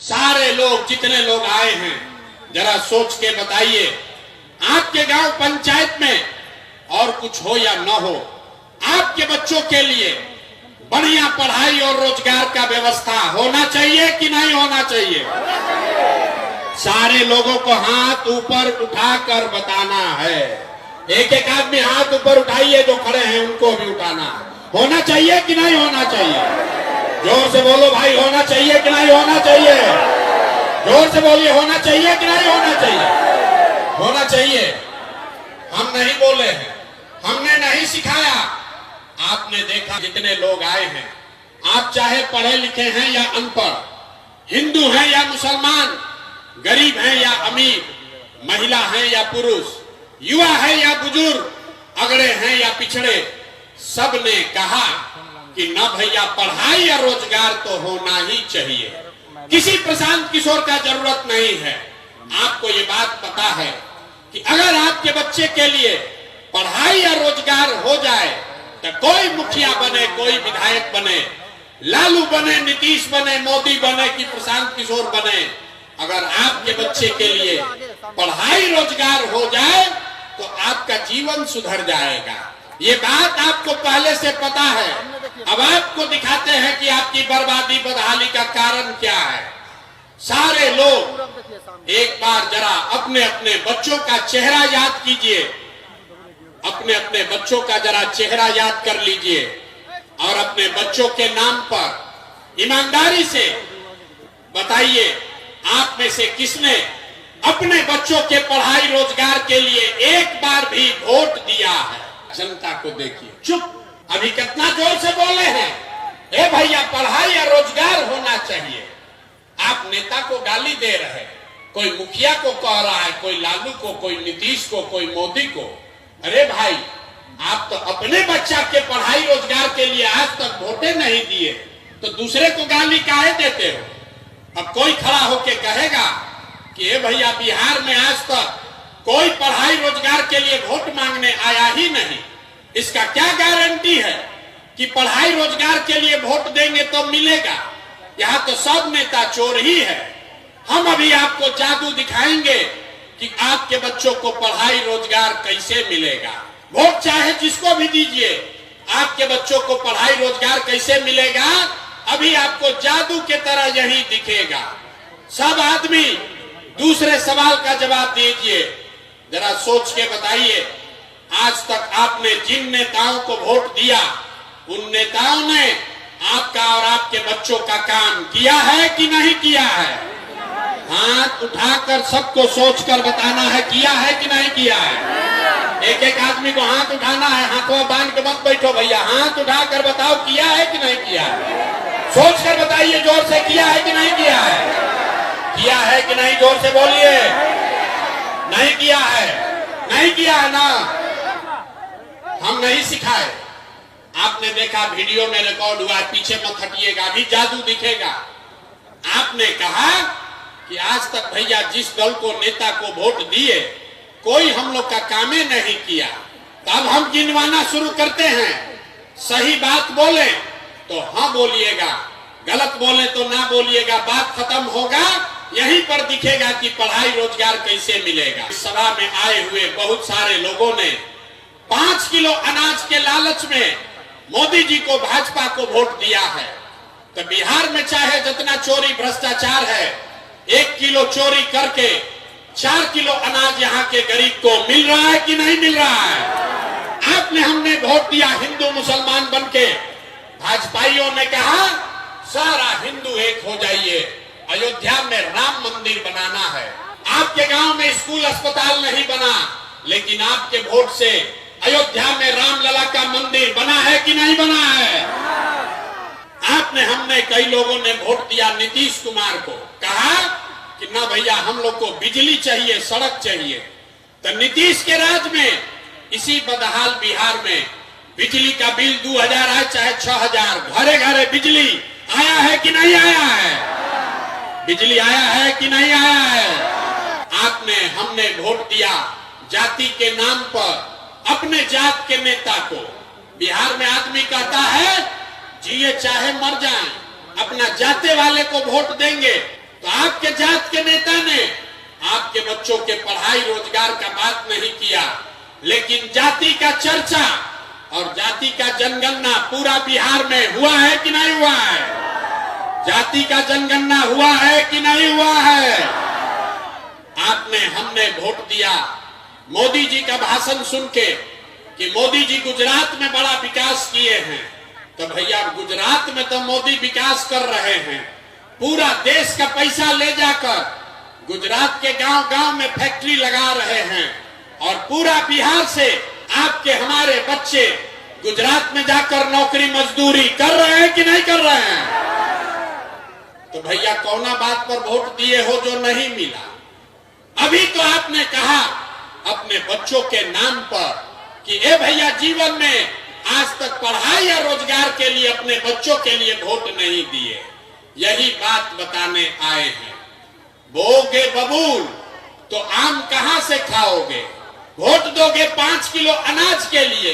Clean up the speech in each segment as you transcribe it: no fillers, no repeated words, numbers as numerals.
सारे लोग जितने लोग आए हैं जरा सोच के बताइए, आपके गांव पंचायत में और कुछ हो या न हो, आपके बच्चों के लिए बढ़िया पढ़ाई और रोजगार का व्यवस्था होना चाहिए कि नहीं होना चाहिए? सारे लोगों को हाथ ऊपर उठाकर बताना है। एक एक आदमी हाथ ऊपर उठाइए, जो खड़े हैं उनको भी उठाना है। होना चाहिए कि नहीं होना चाहिए? जोर से बोलो भाई, होना चाहिए कि नहीं होना चाहिए? जोर से बोलिए, होना चाहिए कि नहीं होना चाहिए? होना चाहिए। हम नहीं बोले हैं, हमने नहीं सिखाया। आपने देखा जितने लोग आए हैं, आप चाहे पढ़े लिखे हैं या अनपढ़, हिंदू हैं या मुसलमान, गरीब हैं या अमीर, महिला हैं या पुरुष, युवा है या बुजुर्ग, अगड़े हैं या पिछड़े, सब ने कहा कि न भैया पढ़ाई या रोजगार तो होना ही चाहिए। किसी प्रशांत किशोर का जरूरत नहीं है। आपको ये बात पता है कि अगर आपके बच्चे के लिए पढ़ाई या रोजगार हो जाए तो कोई मुखिया बने, कोई विधायक बने, लालू बने, नीतीश बने, मोदी बने कि प्रशांत किशोर बने, अगर आपके बच्चे के लिए पढ़ाई रोजगार हो जाए तो आपका जीवन सुधर जाएगा। ये बात आपको पहले से पता है। अब आपको दिखाते हैं कि आपकी बर्बादी बदहाली का कारण क्या है। सारे लोग एक बार जरा अपने अपने बच्चों का चेहरा याद कीजिए, अपने अपने बच्चों का जरा चेहरा याद कर लीजिए और अपने बच्चों के नाम पर ईमानदारी से बताइए, आप में से किसने अपने बच्चों के पढ़ाई रोजगार के लिए एक बार भी वोट दिया है? जनता को देखिए। चुप, अभी कितना जोर से बोले हैं, ए भैया पढ़ाई या रोजगार होना चाहिए। आप नेता को गाली दे रहे हैं, कोई मुखिया को कह रहा है, कोई लालू को, कोई नीतीश को, कोई मोदी को। अरे भाई, आप तो अपने बच्चा के पढ़ाई रोजगार के लिए आज तक वोटे नहीं दिए, तो दूसरे को गाली काहे देते हो? अब कोई खड़ा होके कहेगा कि ए भैया बिहार में आज तक कोई पढ़ाई रोजगार के लिए वोट मांगने आया ही नहीं, इसका क्या गारंटी है कि पढ़ाई रोजगार के लिए वोट देंगे तो मिलेगा? यहाँ तो सब नेता चोर ही है। हम अभी आपको जादू दिखाएंगे कि आपके बच्चों को पढ़ाई रोजगार कैसे मिलेगा। वोट चाहे जिसको भी दीजिए, आपके बच्चों को पढ़ाई रोजगार कैसे मिलेगा, अभी आपको जादू के तरह यही दिखेगा। सब आदमी दूसरे सवाल का जवाब दीजिए, जरा सोच के बताइए, आज तक आपने जिन नेताओं को वोट दिया, उन नेताओं ने आपका और आपके बच्चों का काम किया है कि नहीं किया है? हाथ उठाकर सबको सोचकर बताना है, किया है कि नहीं किया है? एक एक आदमी को हाथ उठाना है, हाथों बांध के मत बैठो भैया, हाथ उठाकर बताओ किया है कि नहीं किया है? सोच कर बताइए जोर से, किया है कि नहीं किया है? किया है कि नहीं? जोर से बोलिए। नहीं किया है, नहीं किया है ना? हम नहीं सिखाए। आपने देखा वीडियो में रिकॉर्ड हुआ, पीछे मत हटिएगा, अभी जादू दिखेगा। आपने कहा कि आज तक भैया जिस दल को, नेता को वोट दिए, कोई हम लोग का कामे नहीं किया। तो अब हम गिनवाना शुरू करते हैं। सही बात बोले तो हाँ बोलिएगा, गलत बोले तो ना बोलिएगा, बात खत्म होगा। यहीं पर दिखेगा कि पढ़ाई रोजगार कैसे मिलेगा। इस सभा में आए हुए बहुत सारे लोगों ने 5 किलो अनाज के लालच में मोदी जी को, भाजपा को वोट दिया है। तो बिहार में चाहे जितना चोरी भ्रष्टाचार है, 1 किलो चोरी करके 4 किलो अनाज यहाँ के गरीब को मिल रहा है कि नहीं मिल रहा है? आपने, हमने वोट दिया हिंदू मुसलमान बनके, भाजपाइयों ने कहा सारा हिंदू एक हो जाइए, अयोध्या में राम मंदिर बनाना है। आपके गांव में स्कूल अस्पताल नहीं बना, लेकिन आपके वोट से अयोध्या में रामलला का मंदिर बना है कि नहीं बना है? आपने, हमने, कई लोगों ने वोट दिया नीतीश कुमार को, कहा कि ना भैया हम लोग को बिजली चाहिए, सड़क चाहिए। तो नीतीश के राज में, इसी बदहाल बिहार में बिजली का बिल 2000 है चाहे 6000, घरे घरे बिजली आया है कि नहीं आया है? बिजली आया है कि नहीं आया है? आपने, हमने वोट दिया जाति के नाम पर अपने जात के नेता को। बिहार में आदमी कहता है जिए चाहे मर जाएं, अपना जाते वाले को वोट देंगे। तो आपके जात के नेता ने आपके बच्चों के पढ़ाई रोजगार का बात नहीं किया, लेकिन जाति का चर्चा और जाति का जनगणना पूरा बिहार में हुआ है कि नहीं हुआ है? जाति का जनगणना हुआ है कि नहीं हुआ है? हमने वोट दिया मोदी जी का भाषण सुन के कि मोदी जी गुजरात में बड़ा विकास किए हैं, तो भैया गुजरात में तो मोदी विकास कर रहे हैं, पूरा देश का पैसा ले जाकर गुजरात के गांव-गांव में फैक्ट्री लगा रहे हैं और पूरा बिहार से आपके हमारे बच्चे गुजरात में जाकर नौकरी मजदूरी कर रहे हैं कि नहीं कर रहे हैं? तो भैया कौना बात पर वोट दिए हो जो नहीं मिला? अभी तो आपने कहा अपने बच्चों के नाम पर कि ए भैया जीवन में आज तक पढ़ाई या रोजगार के लिए अपने बच्चों के लिए वोट नहीं दिए। यही बात बताने आए हैं। बोगे बबूल तो आम कहां से खाओगे? वोट दोगे 5 किलो अनाज के लिए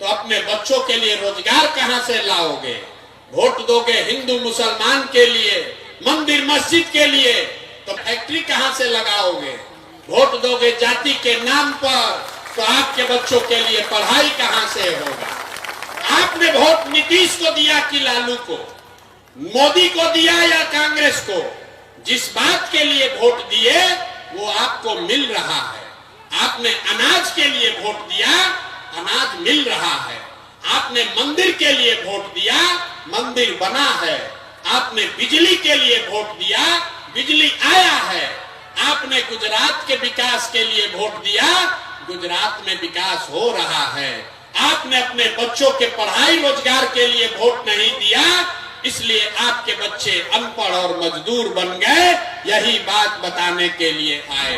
तो अपने बच्चों के लिए रोजगार कहां से लाओगे? वोट दोगे हिंदू मुसलमान के लिए, मंदिर मस्जिद के लिए तो फैक्ट्री कहां से लगाओगे? वोट दोगे जाति के नाम पर तो आपके बच्चों के लिए पढ़ाई कहां से होगा? आपने वोट नीतीश को दिया कि लालू को, मोदी को दिया या कांग्रेस को? जिस बात के लिए वोट दिए वो आपको मिल रहा है। आपने अनाज के लिए वोट दिया, अनाज मिल रहा है। आपने मंदिर के लिए वोट दिया, मंदिर बना है। आपने बिजली के लिए वोट दिया, बिजली आया है। आपने गुजरात के विकास के लिए वोट दिया, गुजरात में विकास हो रहा है। आपने अपने बच्चों के पढ़ाई रोजगार के लिए वोट नहीं दिया, इसलिए आपके बच्चे अनपढ़ और मजदूर बन गए। यही बात बताने के लिए आए।